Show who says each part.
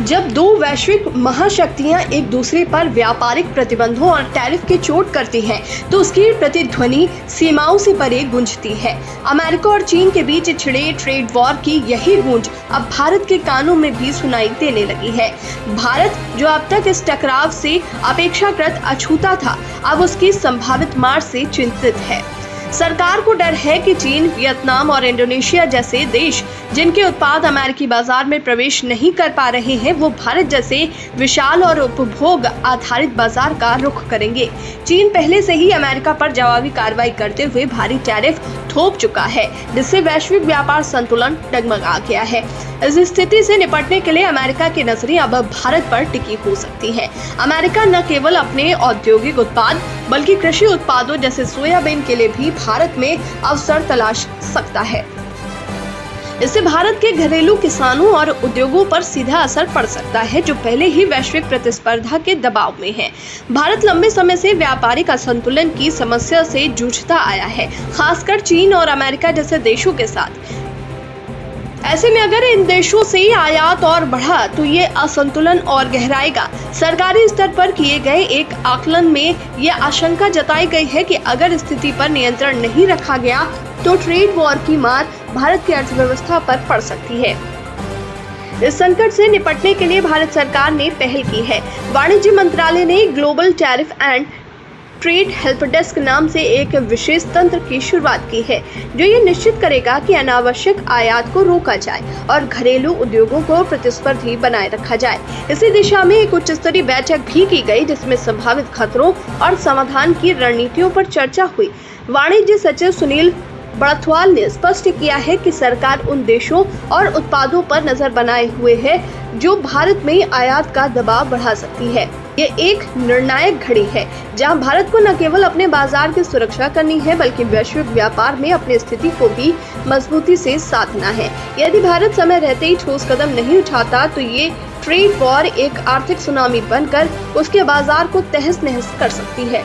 Speaker 1: जब दो वैश्विक महाशक्तियां एक दूसरे पर व्यापारिक प्रतिबंधों और टैरिफ की चोट करती हैं, तो उसकी प्रतिध्वनि सीमाओं से परे गूंजती है। अमेरिका और चीन के बीच छिड़े ट्रेड वॉर की यही गूंज अब भारत के कानों में भी सुनाई देने लगी है। भारत, जो अब तक इस टकराव से अपेक्षाकृत अछूता था, अब उसकी संभावित मार से चिंतित है। सरकार को डर है कि चीन, वियतनाम और इंडोनेशिया जैसे देश, जिनके उत्पाद अमेरिकी बाजार में प्रवेश नहीं कर पा रहे हैं, वो भारत जैसे विशाल और उपभोग आधारित बाजार का रुख करेंगे। चीन पहले से ही अमेरिका पर जवाबी कार्रवाई करते हुए भारी टैरिफ थोप चुका है, जिससे वैश्विक व्यापार संतुलन डगमगा गया है। इस स्थिति से निपटने के लिए अमेरिका की नजरें अब भारत पर टिकी हो सकती है। अमेरिका न केवल अपने औद्योगिक उत्पाद बल्कि कृषि उत्पादों जैसे सोयाबीन के लिए भी भारत में अवसर तलाश सकता है। इससे भारत के घरेलू किसानों और उद्योगों पर सीधा असर पड़ सकता है, जो पहले ही वैश्विक प्रतिस्पर्धा के दबाव में है। भारत लंबे समय से व्यापारिक असंतुलन की समस्या से जूझता आया है, खासकर चीन और अमेरिका जैसे देशों के साथ। ऐसे में अगर इन देशों से आयात और बढ़ा तो ये असंतुलन और गहराएगा। सरकारी स्तर पर किए गए एक आकलन में ये आशंका जताई गई है कि अगर स्थिति पर नियंत्रण नहीं रखा गया तो ट्रेड वॉर की मार भारत की अर्थव्यवस्था पर पड़ सकती है। इस संकट से निपटने के लिए भारत सरकार ने पहल की है। वाणिज्य मंत्रालय ने global tariff and trade help desk नाम से एक विशेष तंत्र की शुरुआत की है, जो ये निश्चित करेगा कि अनावश्यक आयात को रोका जाए और घरेलू उद्योगों को प्रतिस्पर्धी बनाए रखा जाए। इसी दिशा में एक उच्च स्तरीय बैठक भी की गई, जिसमें संभावित खतरों और समाधान की रणनीतियों पर चर्चा हुई। वाणिज्य सचिव सुनील बड़थवाल ने स्पष्ट किया है कि सरकार उन देशों और उत्पादों पर नजर बनाए हुए है जो भारत में आयात का दबाव बढ़ा सकती है। ये एक निर्णायक घड़ी है जहां भारत को न केवल अपने बाजार की सुरक्षा करनी है, बल्कि वैश्विक व्यापार में अपनी स्थिति को भी मजबूती से साधना है। यदि भारत समय रहते ही ठोस कदम नहीं उठाता तो ये ट्रेड वॉर एक आर्थिक सुनामी बनकर उसके बाजार को तहस नहस कर सकती है।